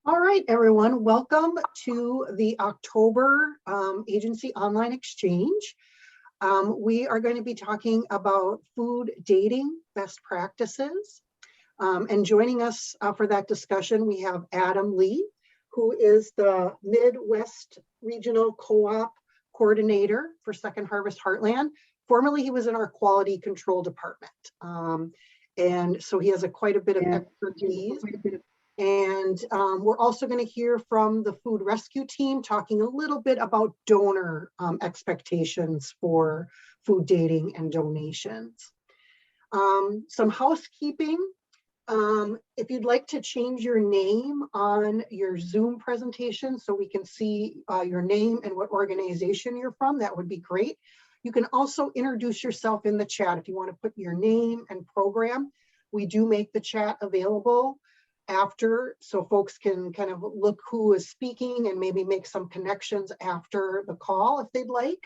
All right, everyone, welcome to the October Agency Online Exchange. We are going to be talking about food dating best practices. And joining us for that discussion, we have Adam Lee, who is the Midwest Regional Co-op Coordinator for Second Harvest Heartland. Formerly, he was in our Quality Control Department. And so he has quite a bit of expertise. And we're also going to hear from the food rescue team talking a little bit about donor expectations for food dating and donations. Some housekeeping. If you'd like to change your name on your Zoom presentation so we can see your name and what organization you're from, that would be great. You can also introduce yourself in the chat if you want to put your name and program. We do make the chat available after, so folks can kind of look who is speaking and maybe make some connections after the call if they'd like.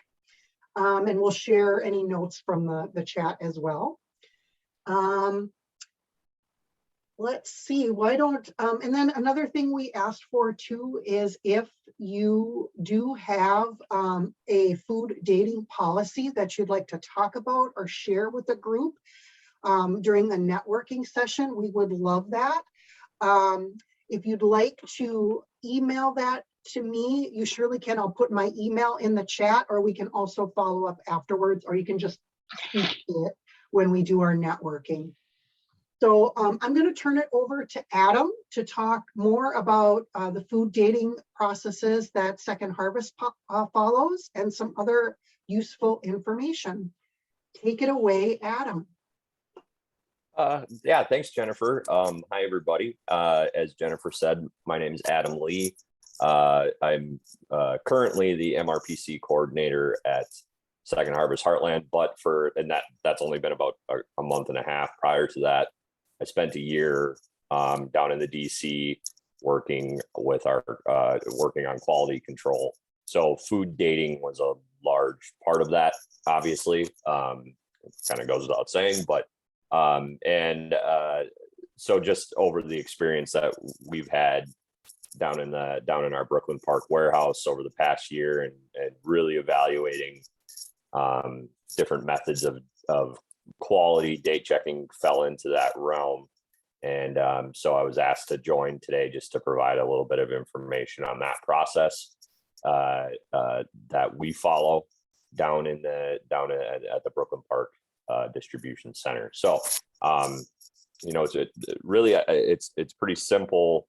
And we'll share any notes from the chat as well. Let's see, why don't, and then another thing we asked for too is if you do have a food dating policy that you'd like to talk about or share with the group during the networking session, we would love that. If you'd like to email that to me, you surely can. I'll put my email in the chat, or we can also follow up afterwards, or you can just speak to it when we do our networking. So I'm going to turn it over to Adam to talk more about the food dating processes that Second Harvest follows and some other useful information. Take it away, Adam. Yeah, thanks, Jennifer. Hi, everybody. As Jennifer said, my name is Adam Lee. I'm currently the MRPC coordinator at Second Harvest Heartland, but that's only been about a month and a half. Prior to that, I spent a year down in the DC working with working on quality control. So food dating was a large part of that, obviously. Kind of goes without saying, but so just over the experience that we've had down in our Brooklyn Park warehouse over the past year and really evaluating different methods of quality date checking fell into that realm. And so I was asked to join today just to provide a little bit of information on that process that we follow down at the Brooklyn Park distribution center. So it's pretty simple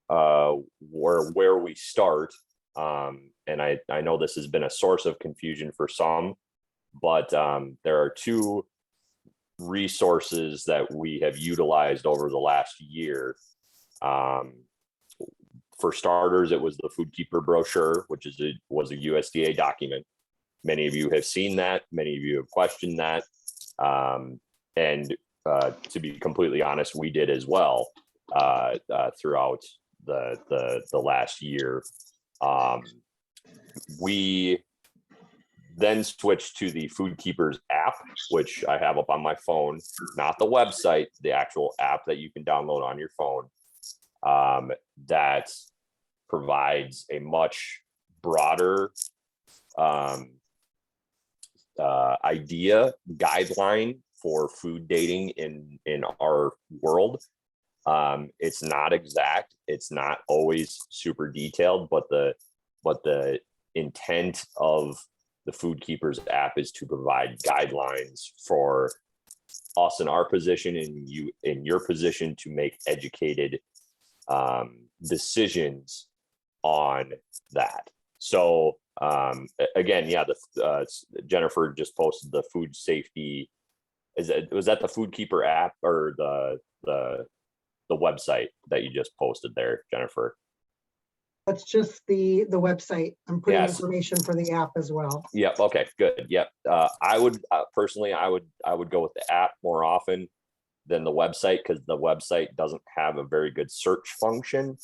where we start, and I know this has been a source of confusion for some, but there are two resources that we have utilized over the last year. For starters, it was the Food Keeper brochure, which was a USDA document. Many of you have seen that. Many of you have questioned that. And to be completely honest, we did as well throughout the last year. We then switched to the Food Keepers app, which I have up on my phone, not the website, the actual app that you can download on your phone, that provides a much broader guideline for food dating in our world. It's not exact, it's not always super detailed, but the intent of the Food Keepers app is to provide guidelines for us in our position and you in your position to make educated decisions on that. So again, yeah, Jennifer just posted the food safety. Was that the Food Keeper app or the website that you just posted there, Jennifer? That's just the website. I'm putting information for the app as well. Yep. Okay. Good. Yep. I would personally, I would go with the app more often than the website, because the website doesn't have a very good search function,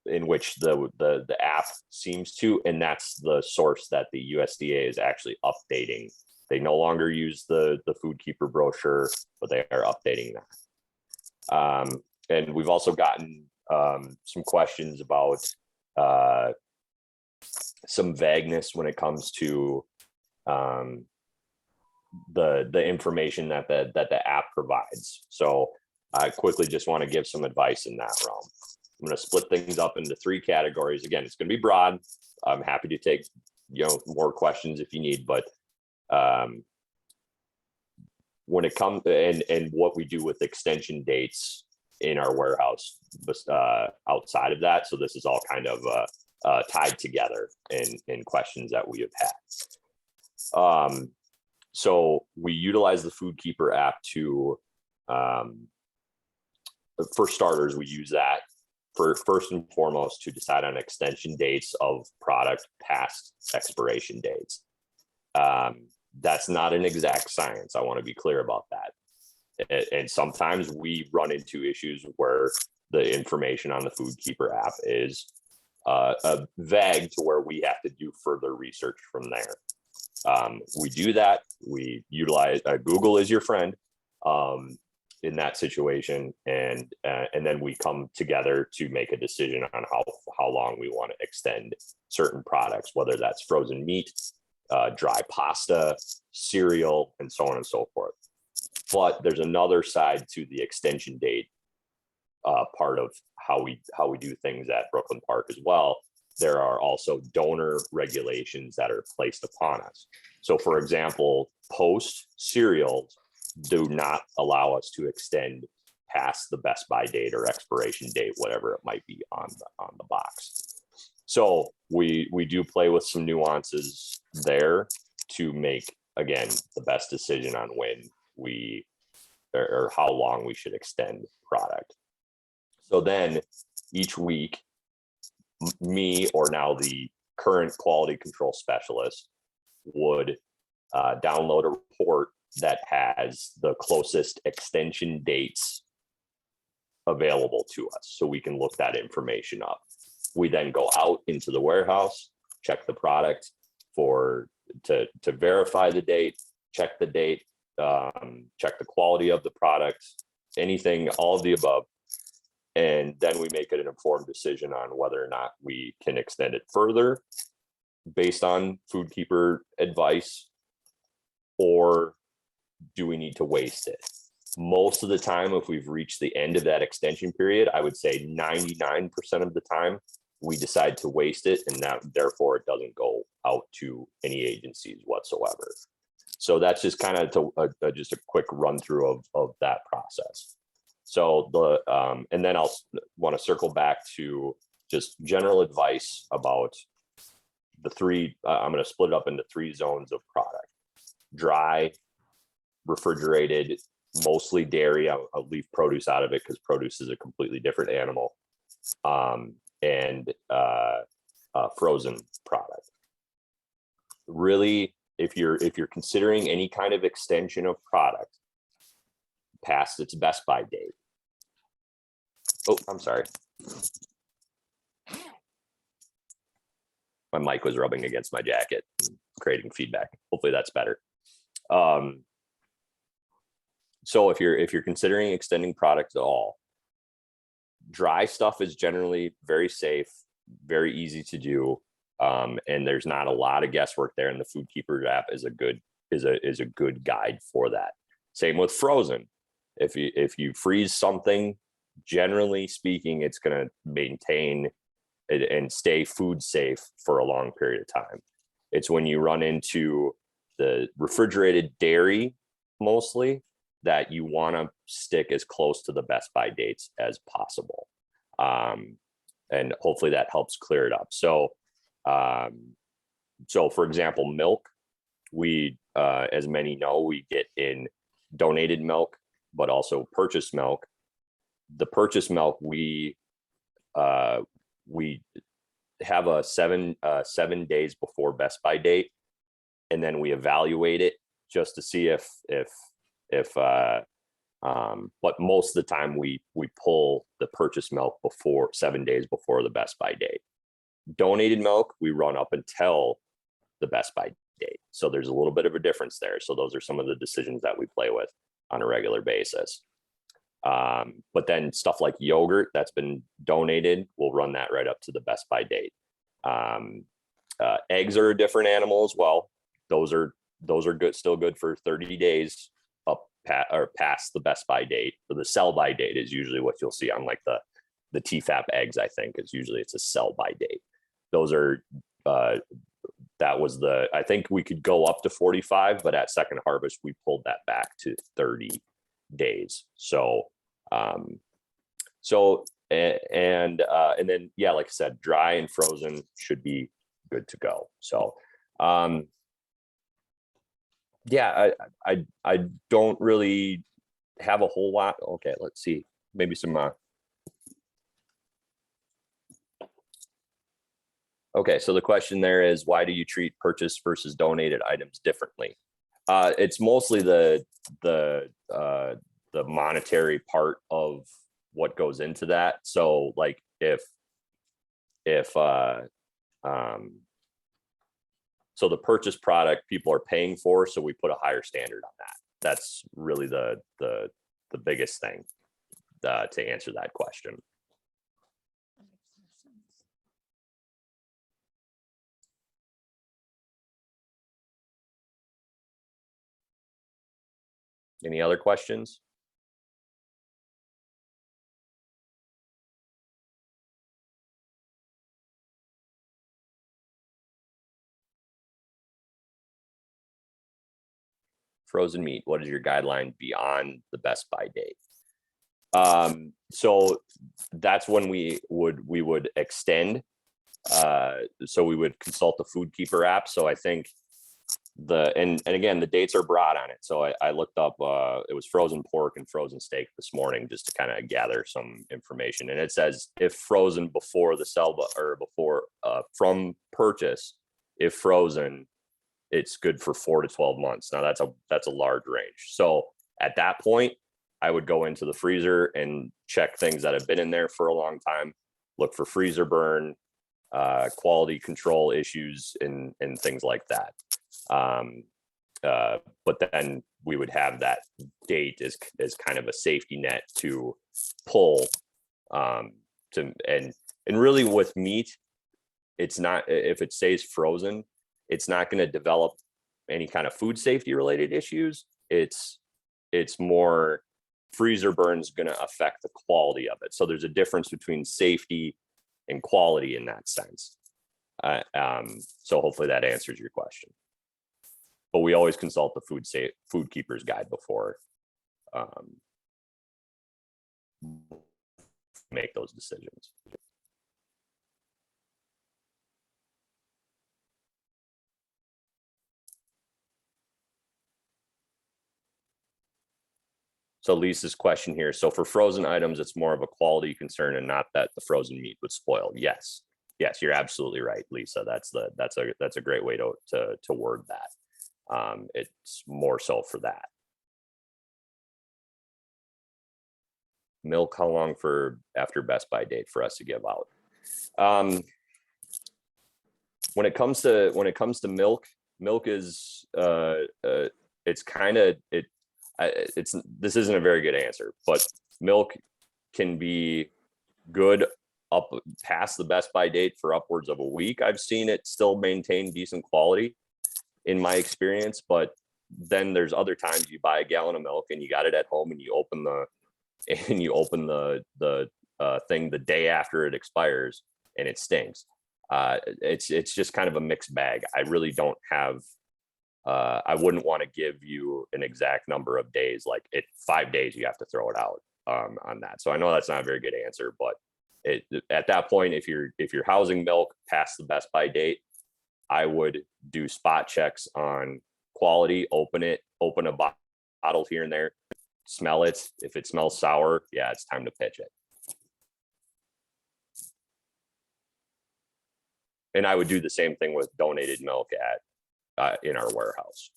in which the app seems to, and that's the source that the USDA is actually updating. They no longer use the Food Keeper brochure, but they are updating that. And we've also gotten some questions about some vagueness when it comes to the information that the app provides. So I quickly just want to give some advice in that realm. I'm going to split things up into 3 categories. Again, it's going to be broad. I'm happy to take more questions if you need, but when it comes and what we do with extension dates in our warehouse outside of that. So this is all kind of tied together in questions that we have had. So we utilize the Food Keeper app to, for starters, we use that for first and foremost to decide on extension dates of product past expiration dates. That's not an exact science. I want to be clear about that. And sometimes we run into issues where the information on the Food Keeper app is vague to where we have to do further research from there. We do that. We utilize Google is your friend in that situation, and then we come together to make a decision on how long we want to extend certain products, whether that's frozen meat, dry pasta, cereal, and so on and so forth. But there's another side to the extension date part of how we do things at Brooklyn Park as well. There are also donor regulations that are placed upon us. So for example, Post cereals do not allow us to extend past the best by date or expiration date, whatever it might be on the box. So we do play with some nuances there to make, again, the best decision on when we or how long we should extend product. So then each week, me or now the current quality control specialist would download a report that has the closest extension dates available to us so we can look that information up. We then go out into the warehouse, check the product to verify the date, check the date, check the quality of the product, anything, all of the above. And then we make an informed decision on whether or not we can extend it further based on Food Keeper advice, or do we need to waste it? Most of the time, if we've reached the end of that extension period, I would say 99% of the time, we decide to waste it, and that therefore it doesn't go out to any agencies whatsoever. So that's just kind of just a quick run through of that process. So and then I'll want to circle back to just general advice about the 3. I'm going to split it up into 3 zones of product: dry, refrigerated, mostly dairy. I'll leave produce out of it because produce is a completely different animal, and frozen product. Really, if you're considering any kind of extension of product past its best by date. Oh, I'm sorry. My mic was rubbing against my jacket, creating feedback. Hopefully that's better. So if you're considering extending product at all, dry stuff is generally very safe, very easy to do, and there's not a lot of guesswork there. And the Food Keeper app is a good guide for that. Same with frozen. If you freeze something, generally speaking, it's going to maintain it and stay food safe for a long period of time. It's when you run into the refrigerated dairy, mostly, that you want to stick as close to the best by dates as possible. And hopefully that helps clear it up. So for example, milk, we, as many know, we get in donated milk, but also purchased milk. The purchased milk, we have a 7 days before best by date, and then we evaluate it just to see but most of the time we pull the purchased milk before 7 days before the best by date. Donated milk, we run up until the best by date. So there's a little bit of a difference there. So those are some of the decisions that we play with on a regular basis. But then stuff like yogurt that's been donated, we'll run that right up to the best by date. Eggs are a different animal as well. Those are good, still good for 30 days up or past the best by date. Or the sell by date is usually what you'll see on like the TFAP eggs. I think is usually it's a sell by date. Those are that was I think we could go up to 45, but at Second Harvest we pulled that back to 30 days. So and then yeah, like I said, dry and frozen should be good to go. So yeah, I don't really have a whole lot. Okay, let's see, maybe some okay, so the question there is, why do you treat purchased versus donated items differently? It's mostly the monetary part of what goes into that. So like if so the purchase product people are paying for, so we put a higher standard on that. That's really the biggest thing to answer that question. Any other questions? Frozen meat, what is your guideline beyond the best by date? So that's when we would extend. So we would consult the Food Keeper app. So I think and again, the dates are broad on it. So I looked up, it was frozen pork and frozen steak this morning, just to kind of gather some information. And it says if frozen before the sell or before from purchase, if frozen, it's good for 4 to 12 months. Now that's a large range. So at that point, I would go into the freezer and check things that have been in there for a long time, look for freezer burn, quality control issues, and things like that. But then we would have that date as kind of a safety net to pull, and really with meat, it's not, if it stays frozen, it's not going to develop any kind of food safety related issues. It's more freezer burns going to affect the quality of it. So there's a difference between safety and quality in that sense. So hopefully that answers your question. But we always consult the Food Keeper's Guide before make those decisions. So Lisa's question here. So for frozen items, it's more of a quality concern and not that the frozen meat would spoil. Yes, you're absolutely right, Lisa. That's a great way to word that. It's more so for that. Milk, how long for after best by date for us to give out? When it comes to milk is it's kind of this isn't a very good answer, but milk can be good up past the best by date for upwards of a week. I've seen it still maintain decent quality in my experience, but then there's other times you buy a gallon of milk and you got it at home and you open the thing the day after it expires and it stinks. It's just kind of a mixed bag. I really don't have I wouldn't want to give you an exact number of days, like 5 days you have to throw it out on that. So I know that's not a very good answer, but at that point, if you're housing milk past the best by date, I would do spot checks on quality, open a bottle here and there, smell it. If it smells sour, yeah, it's time to pitch it. And I would do the same thing with donated milk in our warehouse.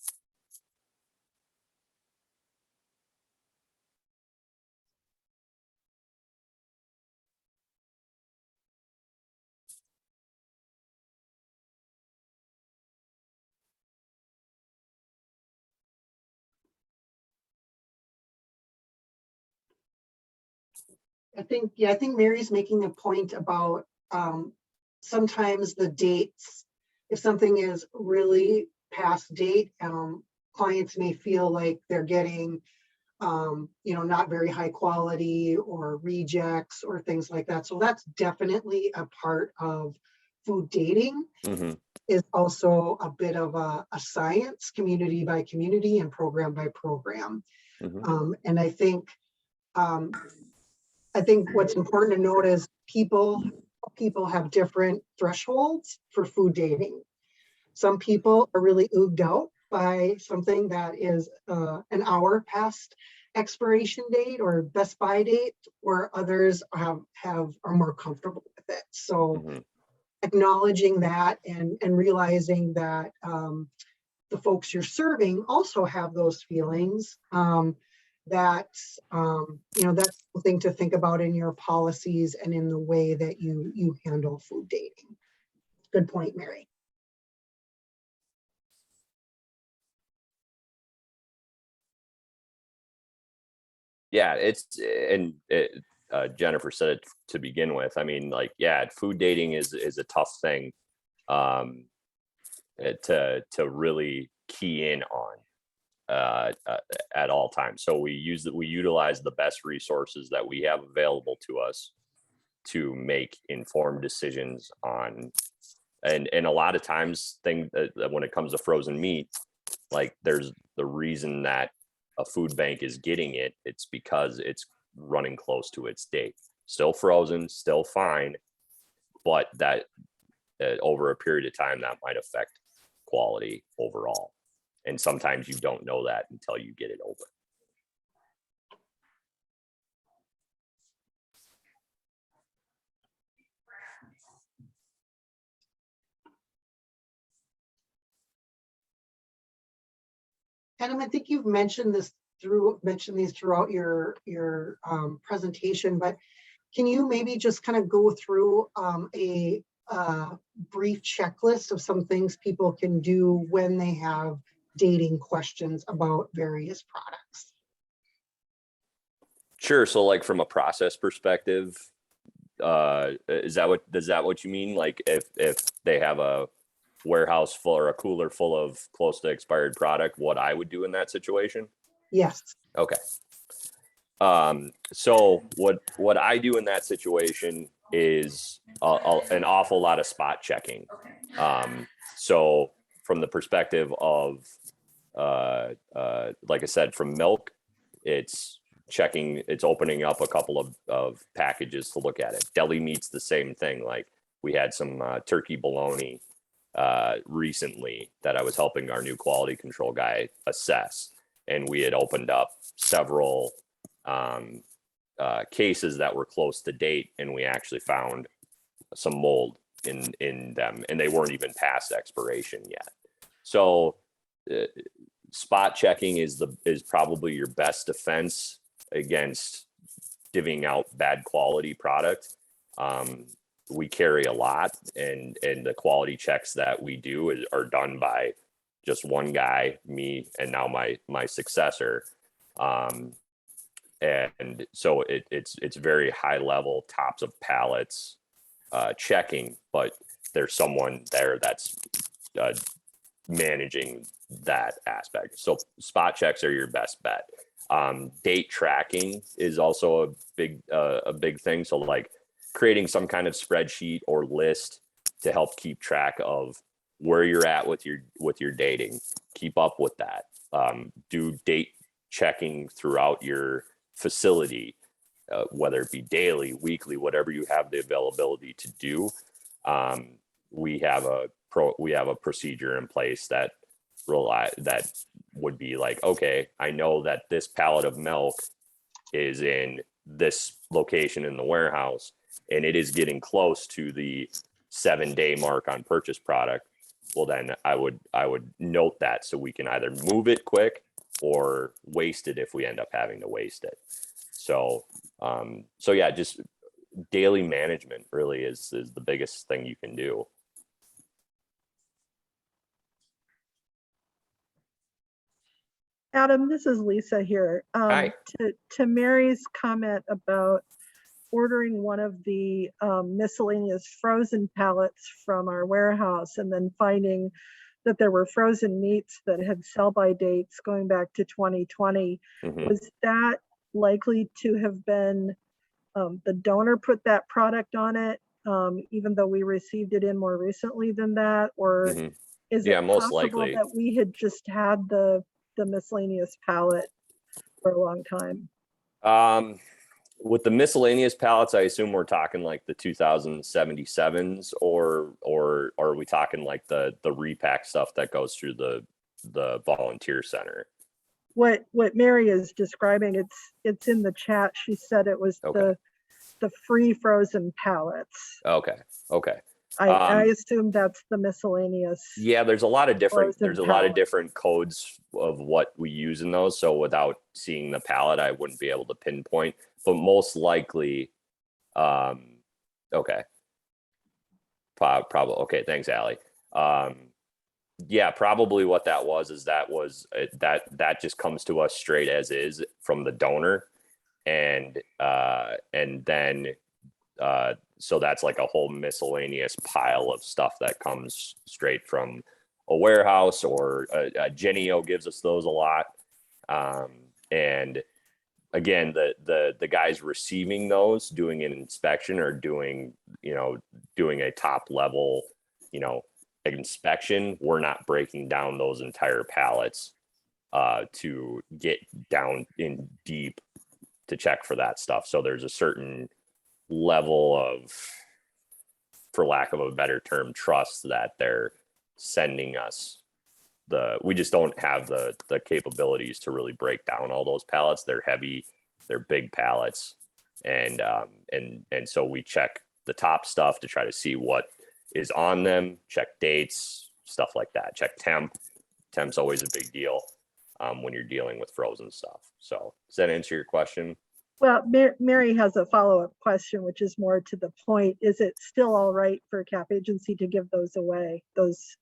I think Mary's making a point about sometimes the dates. If something is really past date, clients may feel like they're getting, not very high quality or rejects or things like that. So that's definitely a part of food dating. Mm-hmm. Is also a bit of a science, community by community and program by program. Mm-hmm. And I think what's important to note is people have different thresholds for food dating. Some people are really ooged out by something that is an hour past expiration date or best by date, where others are more comfortable with it. So Mm-hmm. acknowledging that and realizing that the folks you're serving also have those feelings, that's something to think about in your policies and in the way that you handle food dating. Good point, Mary. Yeah, Jennifer said it to begin with. I mean, like, yeah, food dating is a tough thing um, to really key in on at all times. So we utilize the best resources that we have available to us to make informed decisions on. And a lot of times, when it comes to frozen meat, like, there's the reason that a food bank is getting it. It's because it's running close to its date. Still frozen, still fine, but that over a period of time that might affect quality overall. And sometimes you don't know that until you get it over. Adam, I think you've mentioned these throughout your presentation, but can you maybe just kind of go through a brief checklist of some things people can do when they have dating questions about various products? Sure. So, like, from a process perspective, does that what you mean? Like, if they have a warehouse full or a cooler full of close to expired product, what I would do in that situation? Yes. Okay. So what I do in that situation is an awful lot of spot checking. So from the perspective of, like I said, from milk, it's opening up a couple of packages to look at it. Deli meat's the same thing. Like, we had some turkey bologna recently that I was helping our new quality control guy assess. And we had opened up several cases that were close to date, and we actually found some mold in them, and they weren't even past expiration yet. So spot checking is probably your best defense against divvying out bad quality product. We carry a lot, and the quality checks that we do are done by just one guy, me, and now my successor. And so it's very high level, tops of pallets checking, but there's someone there that's managing that aspect. So spot checks are your best bet. Date tracking is also a big thing. So, like, creating some kind of spreadsheet or list to help keep track of where you're at with your dating. Keep up with that. Do date checking throughout your facility, whether it be daily, weekly, whatever you have the availability to do. We have a procedure in place that would be like, okay, I know that this pallet of milk is in this location in the warehouse, and it is getting close to the 7-day mark on purchase product. Well, then I would note that, so we can either move it quick or waste it if we end up having to waste it. So yeah, just daily management really is the biggest thing you can do. Adam, this is Lisa here. Hi. To Mary's comment about ordering one of the miscellaneous frozen pallets from our warehouse and then finding that there were frozen meats that had sell-by dates going back to 2020. Was that likely to have been the donor put that product on it, even though we received it in more recently than that? Or is Yeah, it most possible likely that we had just had the miscellaneous pallet for a long time? With the miscellaneous pallets, I assume we're talking like the 2077s, or are we talking like the repack stuff that goes through the volunteer center? What Mary is describing, it's in the chat. She said it was Okay. the free frozen pallets. Okay. I assume that's the miscellaneous. Yeah, there's a lot of different frozen codes of what we use in those. So without seeing the pallet, I wouldn't be able to pinpoint. But most likely, okay, probably okay. Thanks, Allie. Yeah, probably what that was is that just comes to us straight as is from the donor, and then so that's like a whole miscellaneous pile of stuff that comes straight from a warehouse, or Genio gives us those a lot. And again, the guys receiving those, doing an inspection or doing a top level, inspection, we're not breaking down those entire pallets to get down in deep to check for that stuff. So there's a certain level of, for lack of a better term, trust that they're sending us. We just don't have the capabilities to really break down all those pallets. They're heavy, they're big pallets, and so we check the top stuff to try to see what is on them, check dates, stuff like that, check temp's always a big deal when you're dealing with frozen stuff. So does that answer your question? Well, Mary has a follow-up question, which is more to the point. Is it still all right for a cap agency to give those away, those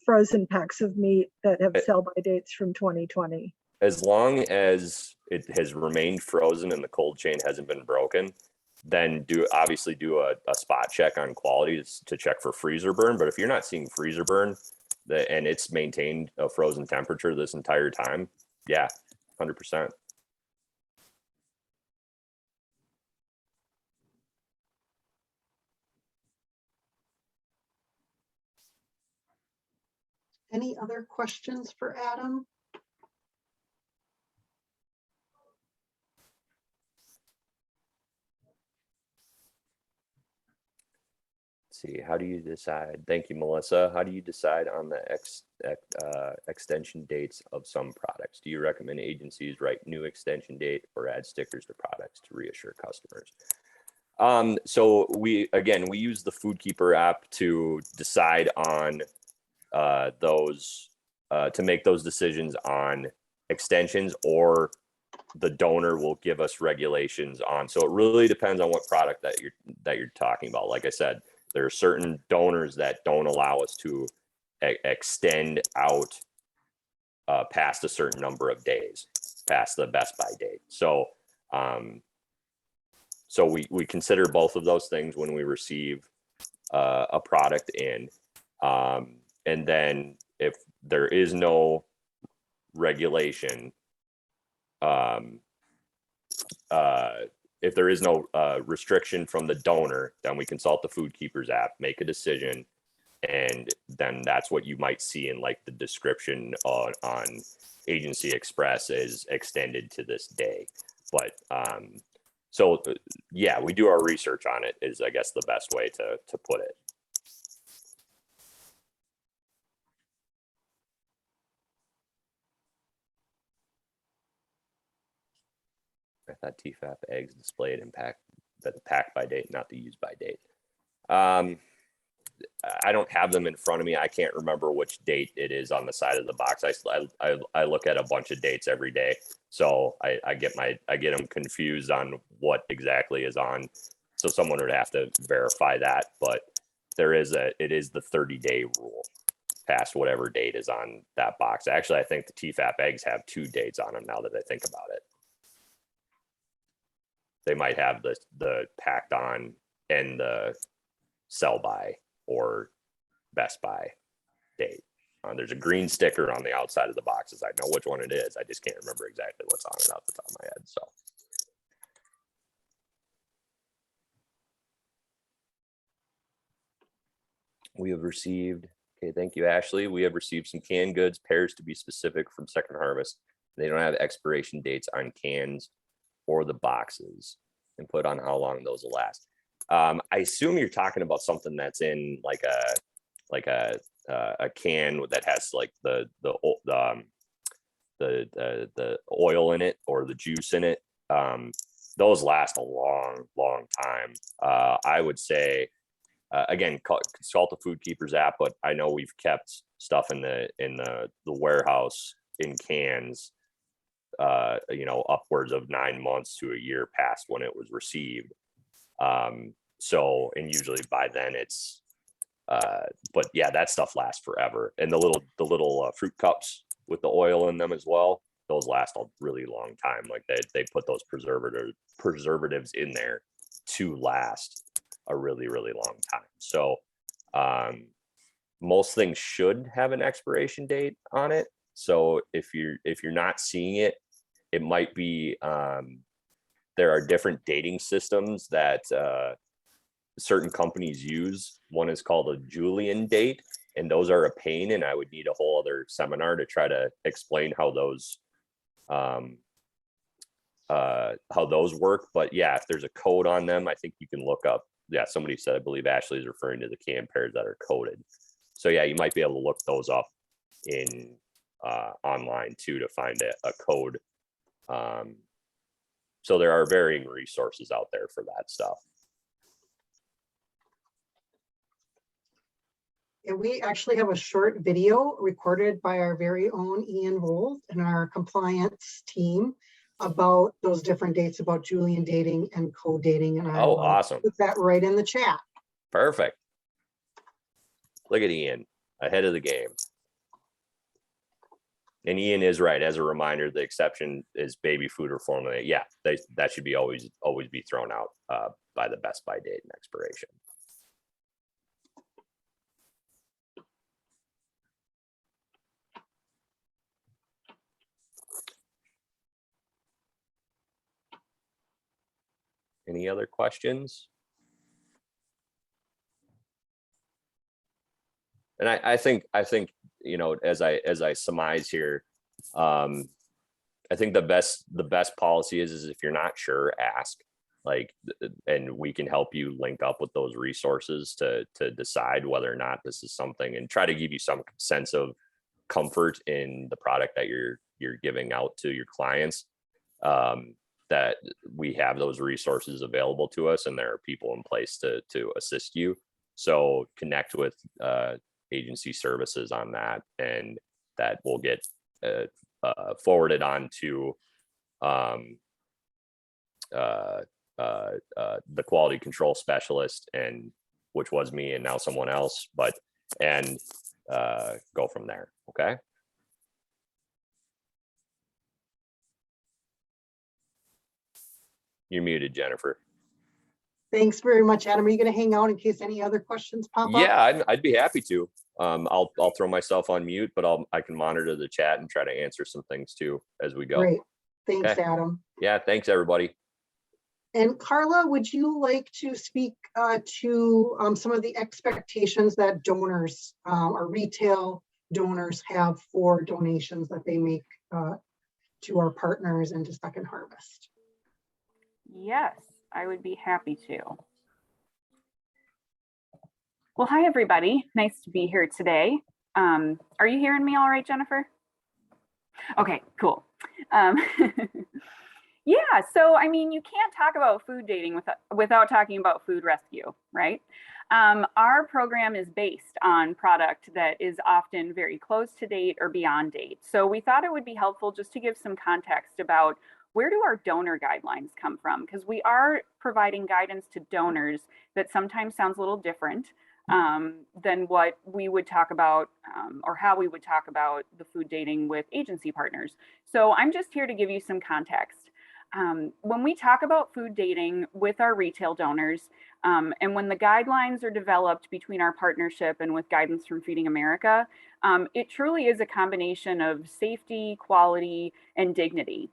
frozen packs of meat that have sell-by dates from 2020? As long as it has remained frozen and the cold chain hasn't been broken, then obviously do a spot check on quality to check for freezer burn. But if you're not seeing freezer burn and it's maintained a frozen temperature this entire time, yeah, 100%. Any other questions for Adam? See, how do you decide? Thank you, Melissa. How do you decide on the extension dates of some products? Do you recommend agencies write new extension date or add stickers to products to reassure customers? So we use the FoodKeeper app to decide on those, to make those decisions on extensions, or the donor will give us regulations on. So it really depends on what product that you're talking about. Like I said, there are certain donors that don't allow us to extend out past a certain number of days, past the best by date. So we consider both of those things when we receive a product in. And then if there is no regulation, if there is no restriction from the donor, then we consult the FoodKeepers app, make a decision, and then that's what you might see in like the description on Agency Express is extended to this day. But so yeah, we do our research on it, is I guess the best way to put it. I thought TFAP eggs displayed impact the pack by date, not the use by date. I don't have them in front of me. I can't remember which date it is on the side of the box. I look at a bunch of dates every day, so I get them confused on what exactly is on. So someone would have to verify that, but it is the 30-day rule past whatever date is on that box. Actually, I think the TFAP eggs have 2 dates on them now that I think about it. they might have the packed on and the sell by or best by date. There's a green sticker on the outside of the boxes. I know which one it is. I just can't remember exactly what's on it off the top of my head. So. We have received, okay, thank you, Ashley. We have received some canned goods, pairs to be specific from Second Harvest. They don't have expiration dates on cans or the boxes and put on how long those will last. I assume you're talking about something that's in like a can that has like the oil in it or the juice in it. Those last a long time. I would say, again, consult the Food Keepers app, but I know we've kept stuff in the warehouse in cans, upwards of 9 months to a year past when it was received. So, and usually by then it's, but yeah, that stuff lasts forever. And the little fruit cups with the oil in them as well, those last a really long time. Like they put those preservatives in there to last a really long time. So most things should have an expiration date on it. So if you're not seeing it, it might be there are different dating systems that certain companies use. One is called a Julian date, and those are a pain, and I would need a whole other seminar to try to explain how those work. But yeah, if there's a code on them, I think you can look up. Yeah, somebody said, I believe Ashley is referring to the can pairs that are coded. So yeah, you might be able to look those up in online too to find a code. So there are varying resources out there for that stuff. And we actually have a short video recorded by our very own Ian Volt and our compliance team about those different dates, about Julian dating and co-dating. And I will awesome. put that right in the chat. Perfect. Look at Ian, ahead of the game. And Ian is right. As a reminder, the exception is baby food or formula. Yeah, that should be always be thrown out by the best by date and expiration. Any other questions? And I think as I surmise here, I think the best policy is if you're not sure, ask. And we can help you link up with those resources to decide whether or not this is something, and try to give you some sense of comfort in the product that you're giving out to your clients. That we have those resources available to us, and there are people in place to assist you. So connect with agency services on that, and that will get forwarded on to the quality control specialist, and which was me and now someone else, and go from there. Okay. You're muted, Jennifer. Thanks very much, Adam. Are you going to hang out in case any other questions pop up? Yeah, I'd be happy to. I'll throw myself on mute, but I can monitor the chat and try to answer some things too as we go. Great. Thanks, Okay. Adam. Yeah, thanks everybody. And Karla, would you like to speak to some of the expectations that donors or retail donors have for donations that they make to our partners and to Second Harvest? Yes, I would be happy to. Well, hi, everybody. Nice to be here today. Are you hearing me all right, Jennifer? Okay, cool. Yeah, so I mean, you can't talk about food dating without talking about food rescue, right? Our program is based on product that is often very close to date or beyond date. So we thought it would be helpful just to give some context about where do our donor guidelines come from? Because we are providing guidance to donors that sometimes sounds a little different than what we would talk about or how we would talk about the food dating with agency partners. So I'm just here to give you some context. When we talk about food dating with our retail donors, and when the guidelines are developed between our partnership and with guidance from Feeding America, it truly is a combination of safety, quality, and dignity.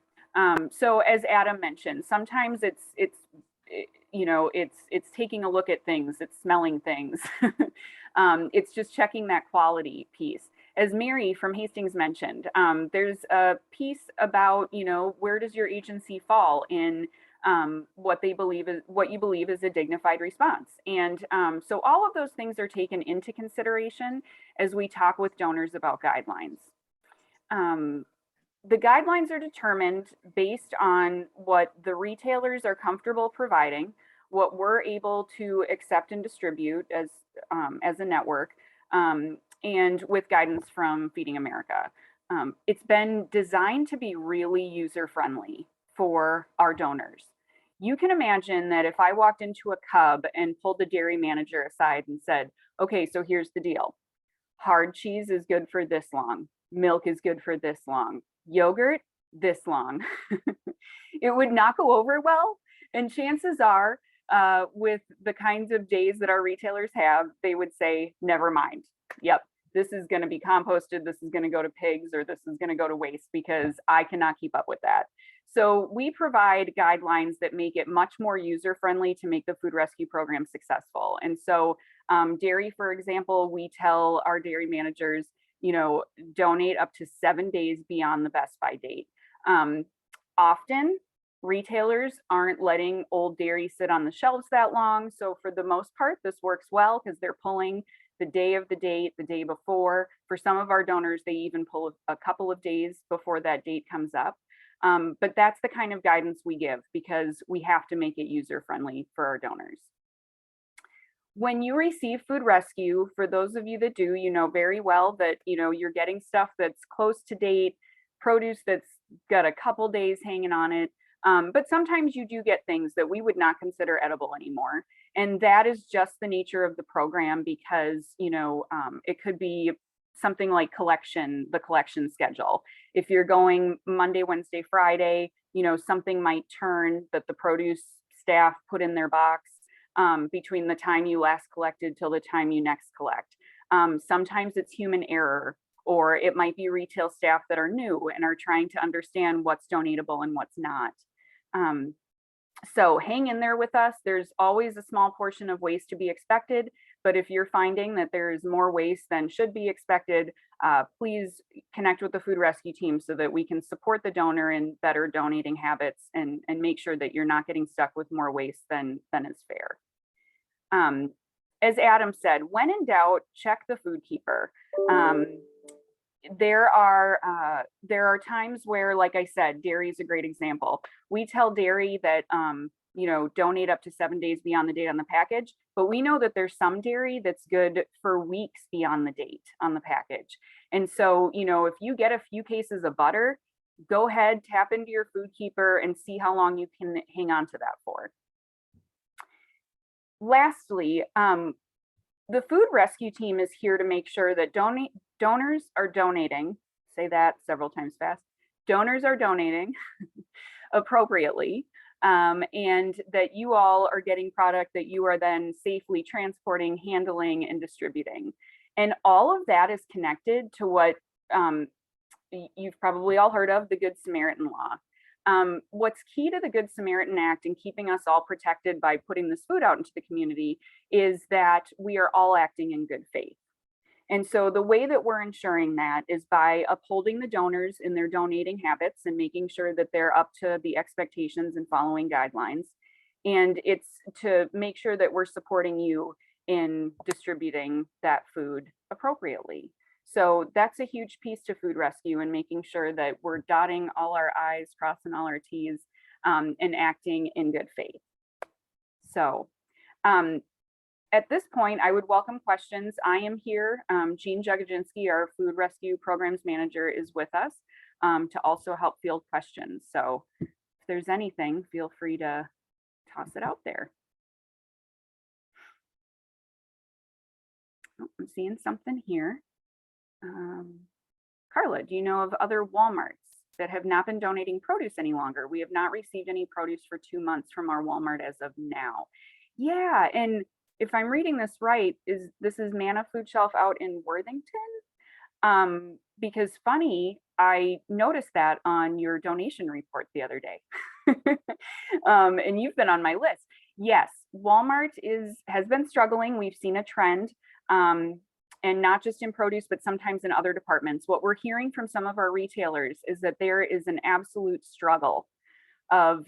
So as Adam mentioned, sometimes it's taking a look at things, it's smelling things. It's just checking that quality piece. As Mary from Hastings mentioned, there's a piece about, where does your agency fall in what you believe is a dignified response. And so all of those things are taken into consideration as we talk with donors about guidelines. The guidelines are determined based on what the retailers are comfortable providing, what we're able to accept and distribute as a network, and with guidance from Feeding America. It's been designed to be really user-friendly for our donors. You can imagine that if I walked into a Cub and pulled the dairy manager aside and said, okay, so here's the deal. Hard cheese is good for this long. Milk is good for this long. Yogurt, this long. It would not go over well. And chances are, with the kinds of days that our retailers have, they would say, never mind. Yep, this is going to be composted. This is going to go to pigs, or this is going to go to waste because I cannot keep up with that. So we provide guidelines that make it much more user-friendly to make the food rescue program successful. And so dairy, for example, we tell our dairy managers, donate up to 7 days beyond the best by date. Often retailers aren't letting old dairy sit on the shelves that long. So for the most part, this works well because they're pulling the day of the date, the day before. For some of our donors, they even pull a couple of days before that date comes up. But that's the kind of guidance we give because we have to make it user-friendly for our donors. When you receive food rescue, for those of you that do, you know very well that you're getting stuff that's close to date, produce that's got a couple days hanging on it. But sometimes you do get things that we would not consider edible anymore. And that is just the nature of the program because, it could be something like the collection schedule. If you're going Monday, Wednesday, Friday, something might turn that the produce staff put in their box between the time you last collected till the time you next collect. Sometimes it's human error, or it might be retail staff that are new and are trying to understand what's donatable and what's not. So hang in there with us. There's always a small portion of waste to be expected, but if you're finding that there's more waste than should be expected, please connect with the food rescue team so that we can support the donor in better donating habits and make sure that you're not getting stuck with more waste than is fair. As Adam said, when in doubt, check the food keeper. There are times where, like I said, dairy is a great example. We tell dairy that, donate up to 7 days beyond the date on the package, but we know that there's some dairy that's good for weeks beyond the date on the package. And so, if you get a few cases of butter, go ahead, tap into your food keeper and see how long you can hang on to that for. Lastly, the food rescue team is here to make sure that donors are donating, say that several times fast, donors are donating appropriately, and that you all are getting product that you are then safely transporting, handling, and distributing. And all of that is connected to what you've probably all heard of, the Good Samaritan Law. What's key to the Good Samaritan Act and keeping us all protected by putting this food out into the community is that we are all acting in good faith. And so the way that we're ensuring that is by upholding the donors in their donating habits and making sure that they're up to the expectations and following guidelines. And it's to make sure that we're supporting you in distributing that food appropriately. So that's a huge piece to food rescue and making sure that we're dotting all our I's, crossing all our T's, and acting in good faith. So at this point, I would welcome questions. I am here. Jean Jagodzinski, our food rescue programs manager, is with us to also help field questions. So if there's anything, feel free to toss it out there. Oh, I'm seeing something here. Karla, do you know of other Walmarts that have not been donating produce any longer. We have not received any produce for 2 months from our Walmart as of now. Yeah, and if I'm reading this right, this is Manna Food Shelf out in Worthington? Because funny, I noticed that on your donation report the other day. And you've been on my list. Yes, Walmart has been struggling. We've seen a trend, and not just in produce, but sometimes in other departments. What we're hearing from some of our retailers is that there is an absolute struggle of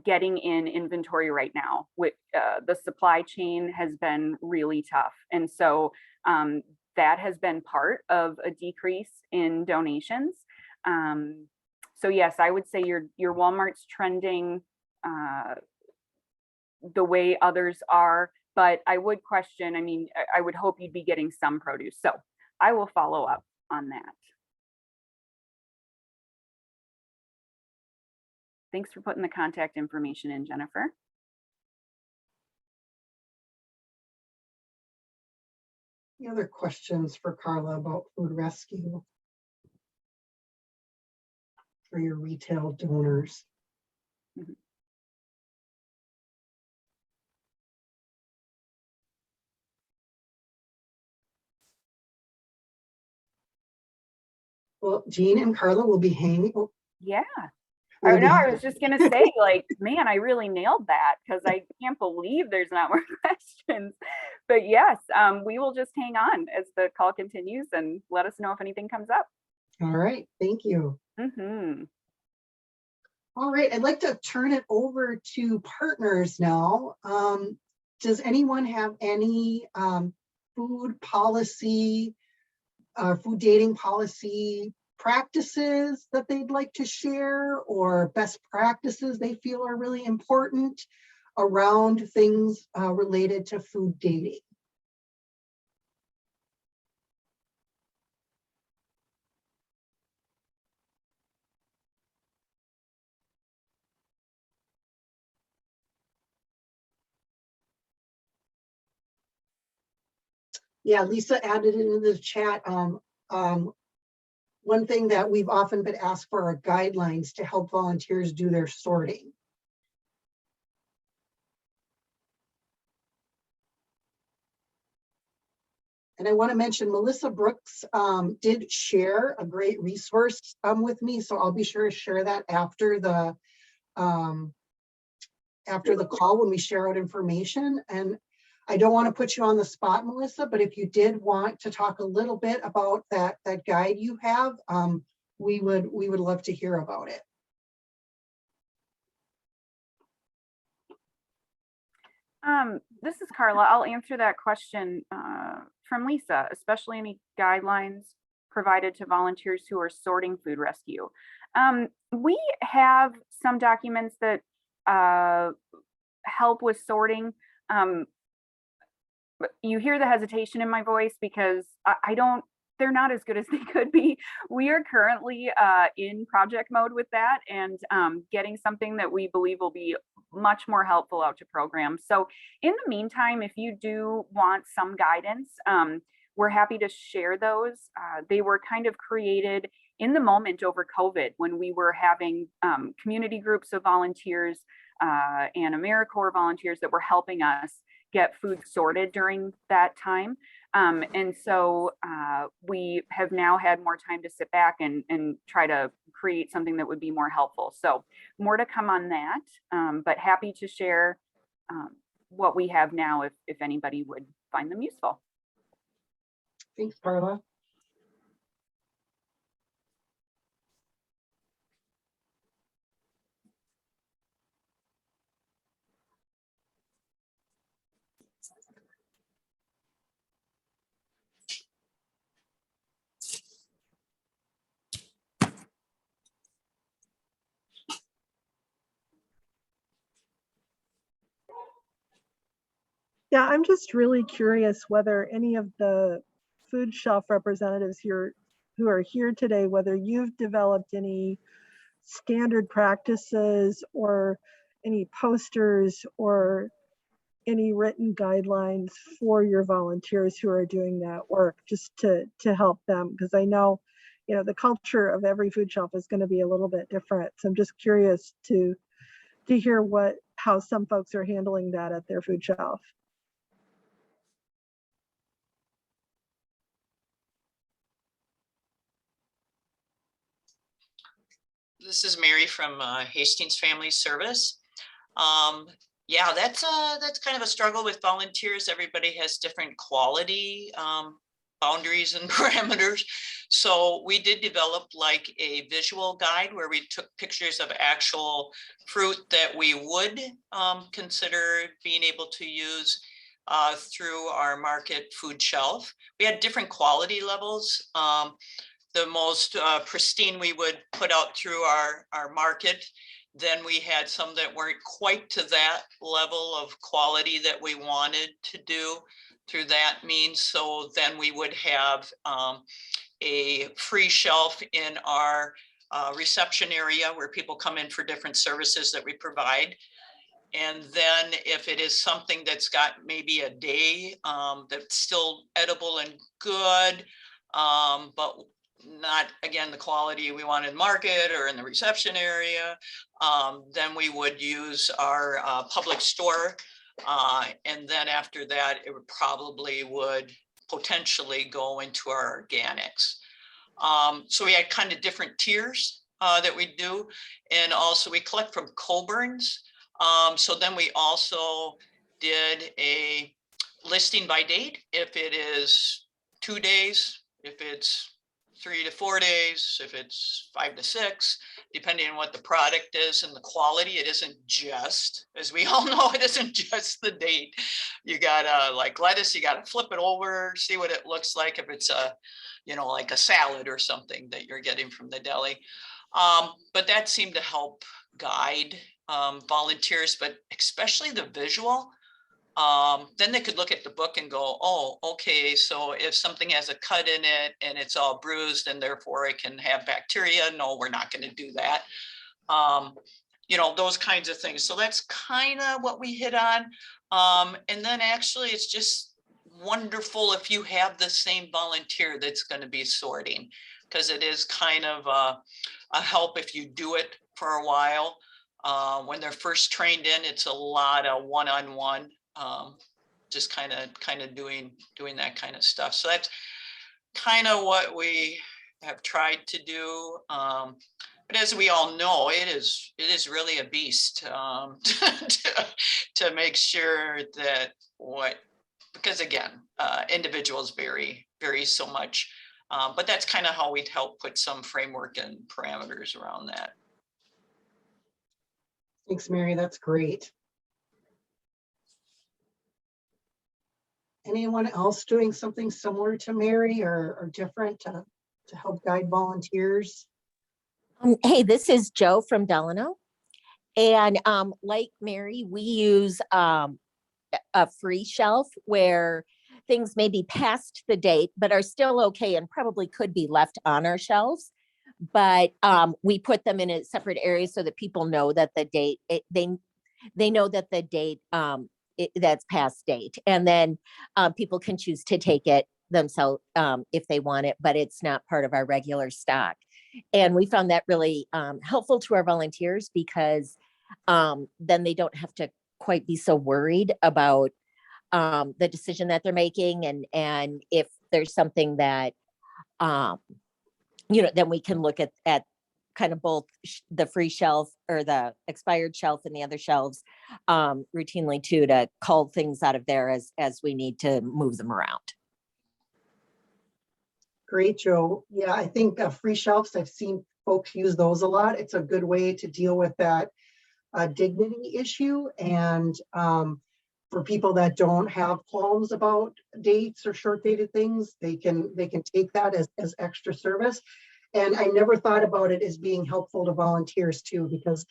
getting in inventory right now. With the supply chain has been really tough, and so that has been part of a decrease in donations. So yes, I would say your Walmart's trending the way others are, but I would question, I mean, I would hope you'd be getting some produce. So I will follow up on that. Thanks for putting the contact information in, Jennifer. Any other questions for Karla about food rescue for your retail donors? Mm-hmm. Well, Jean and Karla will be hanging. Yeah. I know, I was just gonna say, like, man, I really nailed that because I can't believe there's not more questions. But yes, we will just hang on as the call continues and let us know if anything comes up. All right, thank you. Mm-hmm. All right, I'd like to turn it over to partners now. Does anyone have any food policy, food dating policy practices that they'd like to share, or best practices they feel are really important around things related to food dating? Yeah, Lisa added it in the chat. One thing that we've often been asked for are guidelines to help volunteers do their sorting. And I want to mention Melissa Brooks did share a great resource with me, so I'll be sure to share that after the call when we share out information. And I don't want to put you on the spot, Melissa, but if you did want to talk a little bit about that guide you have, we would love to hear about it. This is Karla. I'll answer that question from Lisa, especially any guidelines provided to volunteers who are sorting food rescue. We have some documents that help with sorting. You hear the hesitation in my voice because they're not as good as they could be. We are currently in project mode with that and getting something that we believe will be much more helpful out to programs. So in the meantime, if you do want some guidance, we're happy to share those. They were kind of created in the moment over COVID when we were having community groups of volunteers and AmeriCorps volunteers that were helping us get food sorted during that time. And so we have now had more time to sit back and try to create something that would be more helpful. So more to come on that, but happy to share what we have now if anybody would find them useful. Thanks, Karla. Yeah, I'm just really curious whether any of the food shelf representatives here who are here today, whether you've developed any standard practices or any posters or any written guidelines for your volunteers who are doing that work, just to help them. Because I know you know, the culture of every food shelf is going to be a little bit different. So I'm just curious to hear how some folks are handling that at their food shelf. This is Mary from Hastings Family Service. Yeah, that's kind of a struggle with volunteers. Everybody has different quality boundaries and parameters. So we did develop like a visual guide where we took pictures of actual fruit that we would consider being able to use through our market food shelf. We had different quality levels. The most pristine we would put out through our market. Then we had some that weren't quite to that level of quality that we wanted to do through that means. So then we would have a free shelf in our reception area where people come in for different services that we provide. And then if it is something that's got maybe a day that's still edible and good, but not, again, the quality we want in market or in the reception area, then we would use our public store. And then after that, it would probably potentially go into our organics. So we had kind of different tiers that we do. And also we collect from Coborn's. So then we also did a listing by date. If it is 2 days, if it's 3 to 4 days, if it's 5 to 6, depending on what the product is and the quality. It isn't just, as we all know, it isn't just the date. You gotta, like lettuce, you gotta flip it over, see what it looks like if it's a, you know, like a salad or something that you're getting from the deli. But that seemed to help guide volunteers, but especially the visual. Then they could look at the book and go, oh, okay, so if something has a cut in it and it's all bruised and therefore it can have bacteria, no, we're not going to do that. You know, those kinds of things. So that's kind of what we hit on. And then actually it's just wonderful if you have the same volunteer that's going to be sorting, because it is kind of a help if you do it for a while. When they're first trained in, it's a lot of one-on-one. Just kind of doing that kind of stuff. So that's kind of what we have tried to do. But as we all know, it is really a beast to make sure that because again, individuals vary so much. But that's kind of how we'd help put some framework and parameters around that. Thanks, Mary. That's great. Anyone else doing something similar to Mary or different to help guide volunteers? Hey, this is Joe from Delano. And like Mary, we use a free shelf where things may be past the date, but are still okay and probably could be left on our shelves. But we put them in a separate area so that people know that the date, they know that the date that's past date. And then people can choose to take it themselves if they want it, but it's not part of our regular stock. And we found that really helpful to our volunteers because then they don't have to quite be so worried about the decision that they're making. And if there's something that, you know, then we can look at kind of both the free shelf or the expired shelf and the other shelves routinely too, to cull things out of there as we need to move them around. Great, Joe. Yeah, I think free shelves, I've seen folks use those a lot. It's a good way to deal with that dignity issue. And for people that don't have qualms about dates or short dated things, they can take that as extra service. And I never thought about it as being helpful to volunteers too, because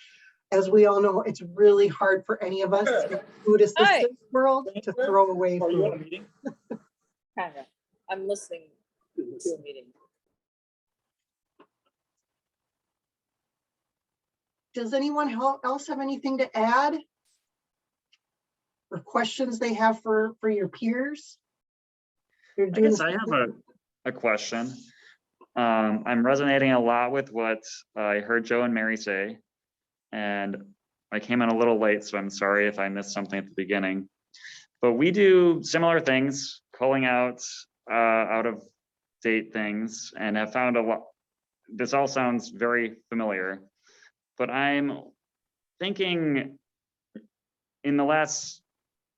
as we all know, it's really hard for any of us in the food assistance world to throw away food. Kind of. I'm listening to a meeting. Does anyone else have anything to add? Or questions they have for your peers? I guess I have a question. I'm resonating a lot with what I heard Joe and Mary say, and I came in a little late, so I'm sorry if I missed something at the beginning. But we do similar things, calling out of date things, and have found a lot. This all sounds very familiar, but I'm thinking in the last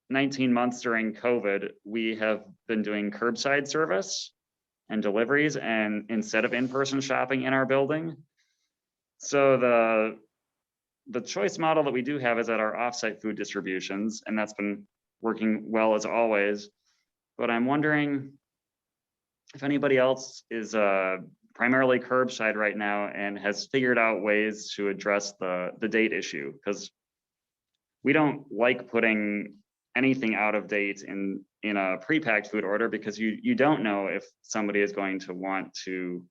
19 months during COVID, we have been doing curbside service and deliveries, and instead of in-person shopping in our building. So the choice model that we do have is at our offsite food distributions, and that's been working well as always. But I'm wondering if anybody else is primarily curbside right now and has figured out ways to address the date issue, because we don't like putting anything out of date in a pre-packed food order, because you don't know if somebody is going to want to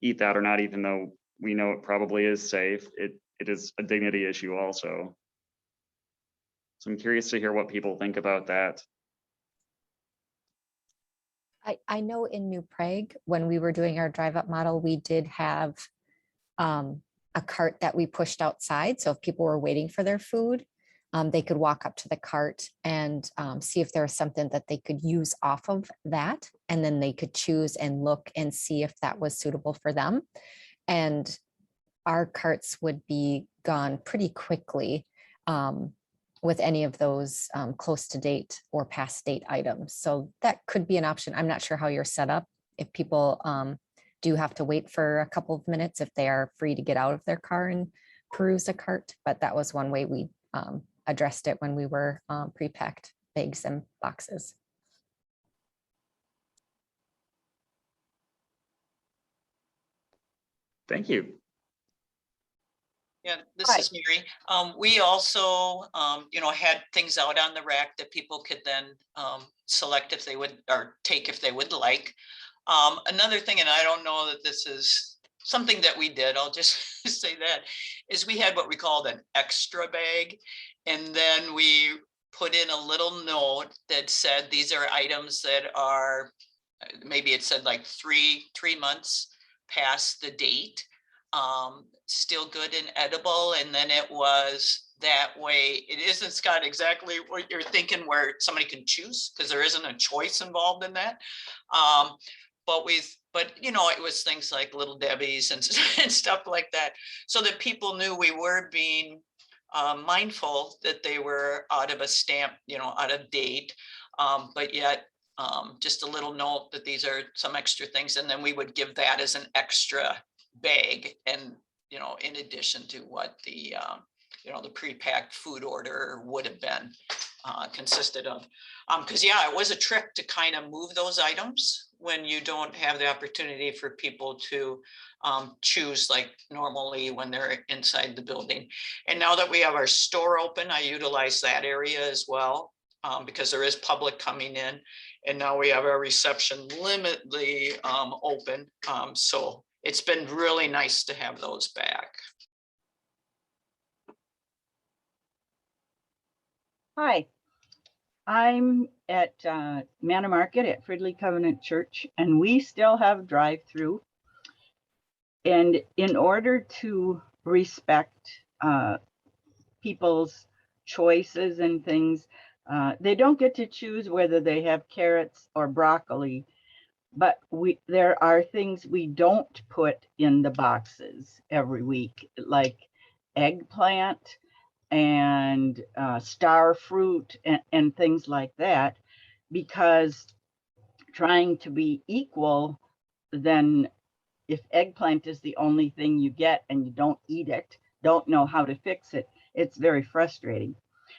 eat that or not, even though we know it probably is safe. It is a dignity issue also. So I'm curious to hear what people think about that. I know in New Prague, when we were doing our drive up model, we did have a cart that we pushed outside. So if people were waiting for their food, they could walk up to the cart and see if there was something that they could use off of that. And then they could choose and look and see if that was suitable for them. And our carts would be gone pretty quickly with any of those close to date or past date items. So that could be an option. I'm not sure how you're set up. If people do have to wait for a couple of minutes, if they are free to get out of their car and peruse a cart. But that was one way we addressed it when we were pre-packed bags and boxes. Thank you. Yeah, this is Mary. We also, had things out on the rack that people could then select if they would, or take if they would like. Another thing, and I don't know that this is something that we did, I'll just say that, is we had what we called an extra bag. And then we put in a little note that said, these are items that are, maybe it said like three months past the date. Still good and edible. And then it was that way. It isn't, Scott, exactly what you're thinking, where somebody can choose, because there isn't a choice involved in that. But it was things like Little Debbie's and stuff like that, so that people knew we were being mindful that they were out of a stamp, out of date, but yet just a little note that these are some extra things. And then we would give that as an extra bag, and in addition to what the the pre-packed food order would have been consisted of. Because it was a trick to kind of move those items when you don't have the opportunity for people to choose like normally when they're inside the building. And now that we have our store open, I utilize that area as well, because there is public coming in. And now we have our reception limitedly open. So it's been really nice to have those back. Hi, I'm at Manor Market at Fridley Covenant Church, and we still have drive-through. And in order to respect people's choices and things, they don't get to choose whether they have carrots or broccoli, but there are things we don't put in the boxes every week, like eggplant and star fruit and things like that, because trying to be equal, then if eggplant is the only thing you get and you don't eat it, don't know how to fix it, it's very frustrating.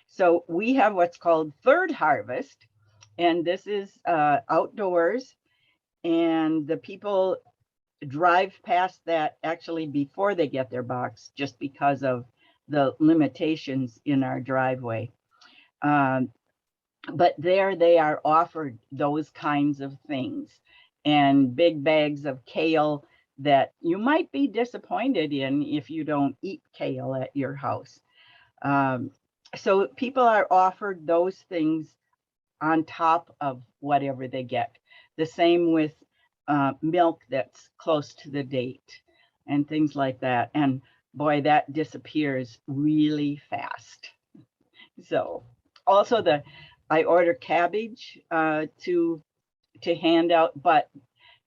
So we have what's called third harvest, and this is outdoors, and the people drive past that actually before they get their box, just because of the limitations in our driveway. But there they are offered those kinds of things, and big bags of kale that you might be disappointed in if you don't eat kale at your house. So people are offered those things on top of whatever they get. The same with milk that's close to the date and things like that. And boy, that disappears really fast. So also I order cabbage to hand out, but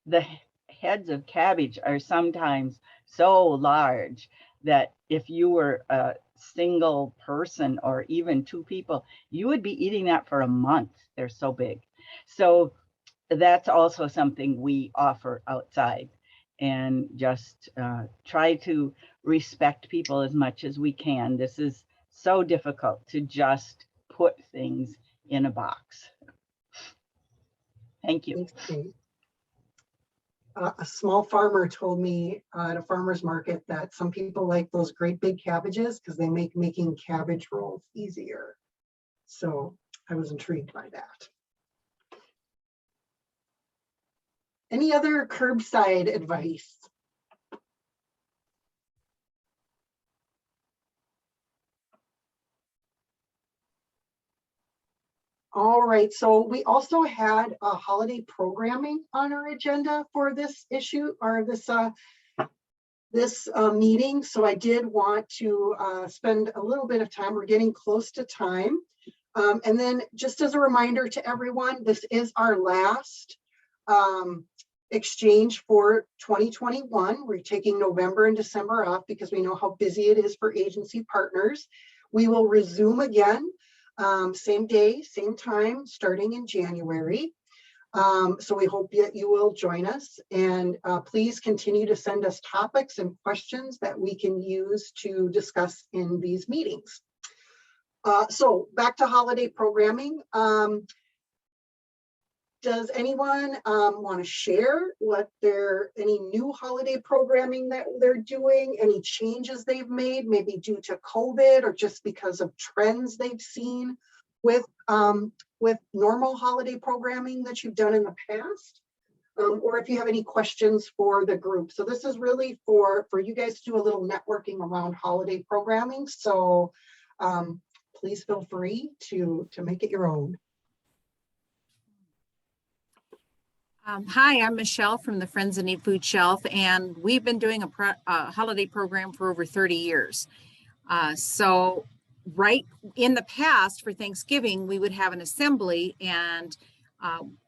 the heads of cabbage are sometimes so large that if you were a single person or even two people, you would be eating that for a month. They're so big. So that's also something we offer outside, and just try to respect people as much as we can. This is so difficult to just put things in a box. Thank you. Thanks, Kate. A small farmer told me at a farmer's market that some people like those great big cabbages because they make making cabbage rolls easier. So I was intrigued by that. Any other curbside advice? All right, so we also had a holiday programming on our agenda for this issue or this meeting. So I did want to spend a little bit of time. We're getting close to time. And then just as a reminder to everyone, this is our last exchange for 2021. We're taking November and December off because we know how busy it is for agency partners. We will resume again, same day, same time, starting in January. So we hope that you will join us, and please continue to send us topics and questions that we can use to discuss in these meetings. So back to holiday programming. Does anyone want to share what any new holiday programming that they're doing, any changes they've made, maybe due to COVID or just because of trends they've seen with normal holiday programming that you've done in the past? Or if you have any questions for the group. So this is really for you guys to do a little networking around holiday programming. So please feel free to make it your own. Hi, I'm Michelle from the Friends of Need Food Shelf, and we've been doing a holiday program for over 30 years. So right in the past for Thanksgiving, we would have an assembly, and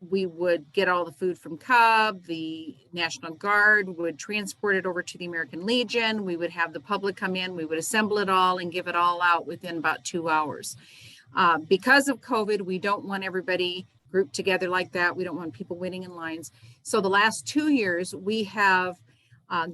we would get all the food from Cub. The National Guard would transport it over to the American Legion. We would have the public come in, we would assemble it all and give it all out within about 2 hours. Because of COVID, we don't want everybody grouped together like that. We don't want people waiting in lines. So the last 2 years, we have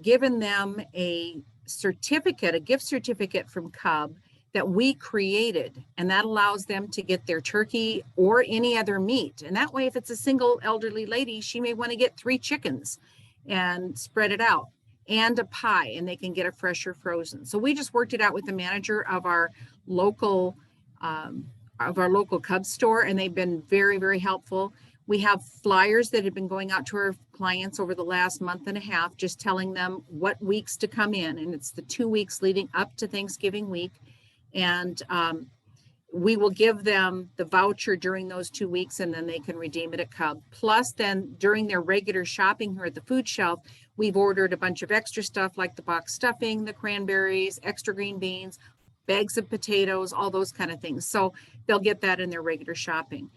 given them a certificate, a gift certificate from Cub that we created, and that allows them to get their turkey or any other meat. And that way, if it's a single elderly lady, she may want to get 3 chickens and spread it out, and a pie, and they can get it fresh or frozen. So we just worked it out with the manager of our local Cub store, and they've been very, very helpful. We have flyers that have been going out to our clients over the last month and a half, just telling them what weeks to come in. And it's the 2 weeks leading up to Thanksgiving week. And we will give them the voucher during those 2 weeks, and then they can redeem it at Cub. Plus, then during their regular shopping here at the food shelf, we've ordered a bunch of extra stuff like the box stuffing, the cranberries, extra green beans, bags of potatoes, all those kind of things. So they'll get that in their regular shopping.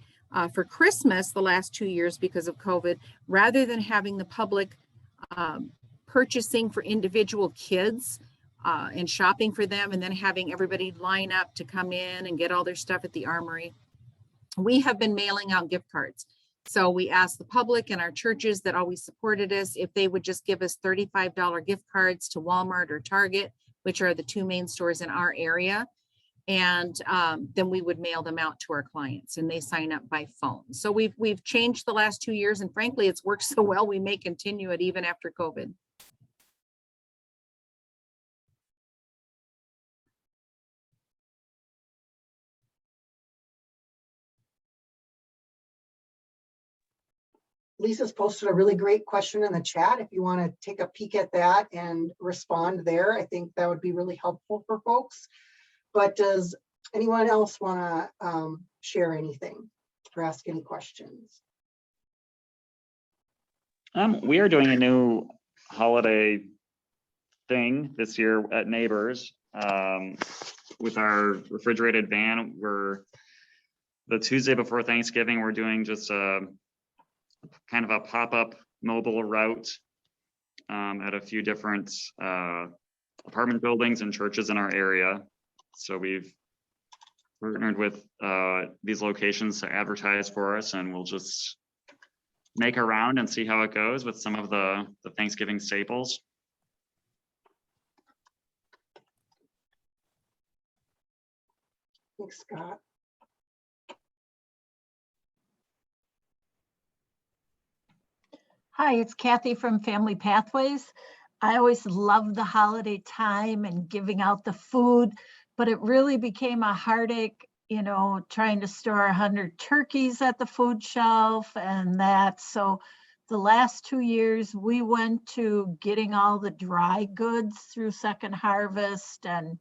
For Christmas, the last 2 years, because of COVID, rather than having the public purchasing for individual kids and shopping for them, and then having everybody line up to come in and get all their stuff at the armory, we have been mailing out gift cards. So we asked the public and our churches that always supported us if they would just give us $35 gift cards to Walmart or Target, which are the 2 main stores in our area. And then we would mail them out to our clients, and they sign up by phone. So we've changed the last 2 years, and frankly, it's worked so well, we may continue it even after COVID. Lisa's posted a really great question in the chat. If you want to take a peek at that and respond there, I think that would be really helpful for folks. But does anyone else want to share anything or ask any questions? We are doing a new holiday thing this year at Neighbors with our refrigerated van. We're the Tuesday before Thanksgiving, we're doing just a kind of a pop-up mobile route at a few different apartment buildings and churches in our area. So we've partnered with these locations to advertise for us, and we'll just make a round and see how it goes with some of the Thanksgiving staples. Thanks, Scott. Hi, it's Kathy from Family Pathways. I always love the holiday time and giving out the food, but it really became a heartache, you know, trying to store 100 turkeys at the food shelf and that. So the last 2 years, we went to getting all the dry goods through Second Harvest and,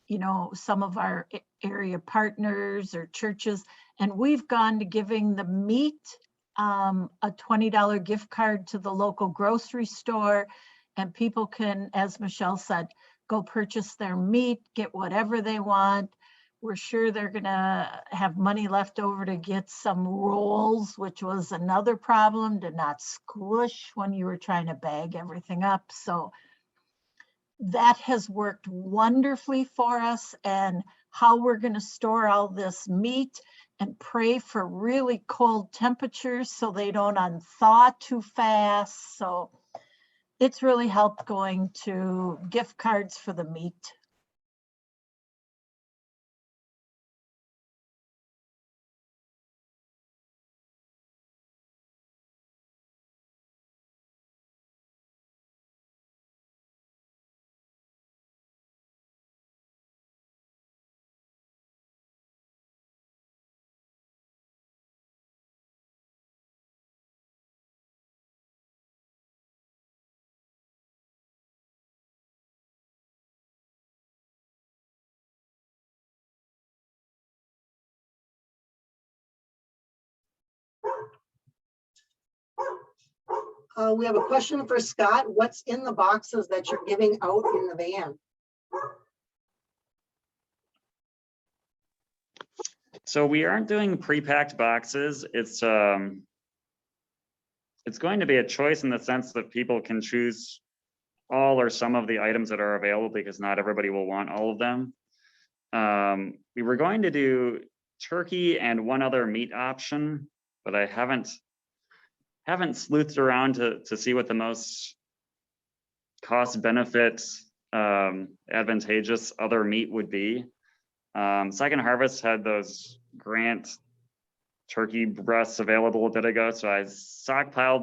you know, some of our area partners or churches, and we've gone to giving the meat a $20 gift card to the local grocery store, and people can, as Michelle said, go purchase their meat, get whatever they want. We're sure they're gonna have money left over to get some rolls, which was another problem, to not squish when you were trying to bag everything up. So that has worked wonderfully for us, and how we're going to store all this meat and pray for really cold temperatures so they don't unthaw too fast. So it's really helped going to gift cards for the meat. We have a question for Scott. What's in the boxes that you're giving out in the van? So we aren't doing pre-packed boxes. It's going to be a choice in the sense that people can choose all or some of the items that are available, because not everybody will want all of them. We were going to do turkey and one other meat option, but I haven't sleuthed around to see what the most cost benefit advantageous other meat would be. Second Harvest had those Grant turkey breasts available a bit ago, so I stockpiled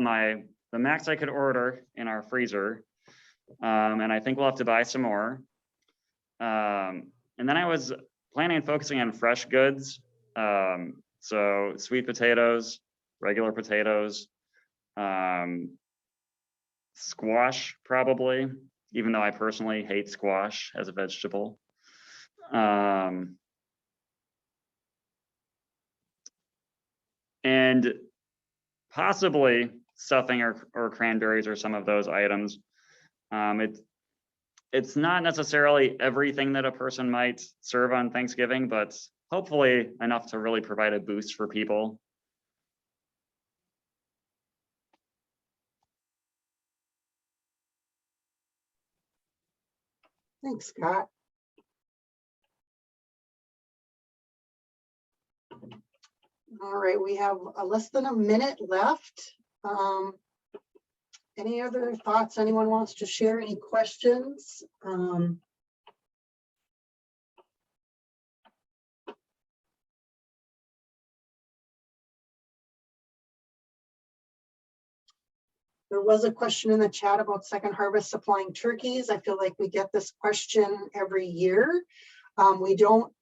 the max I could order in our freezer, and I think we'll have to buy some more. And then I was planning on focusing on fresh goods, so sweet potatoes, regular potatoes, squash probably, even though I personally hate squash as a vegetable. And possibly stuffing or cranberries or some of those items. It's not necessarily everything that a person might serve on Thanksgiving, but hopefully enough to really provide a boost for people. Thanks, Scott. All right, we have less than a minute left. Any other thoughts anyone wants to share? Any questions? There was a question in the chat about Second Harvest supplying turkeys. I feel like we get this question every year. We do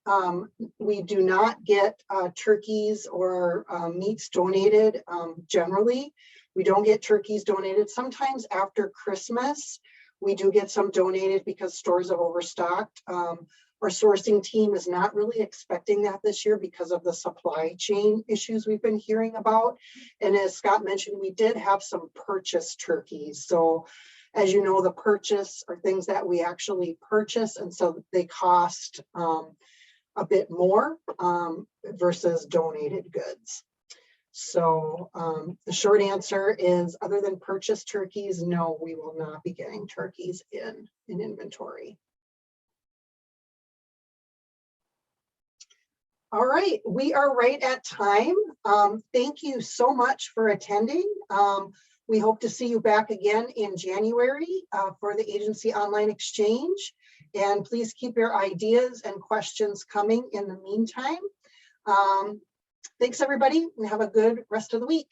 not get turkeys or meats donated generally. We don't get turkeys donated. Sometimes after Christmas, We do get some donated because stores have overstocked. Our sourcing team is not really expecting that this year because of the supply chain issues we've been hearing about. And as Scott mentioned, we did have some purchase turkeys. So as you know, the purchase are things that we actually purchase, and so they cost a bit more versus donated goods. So the short answer is, other than purchase turkeys, no, we will not be getting turkeys in inventory. All right, we are right at time. Thank you so much for attending. We hope to see you back again in January for the Agency Online Exchange. And please keep your ideas and questions coming in the meantime. Thanks, everybody, and have a good rest of the week.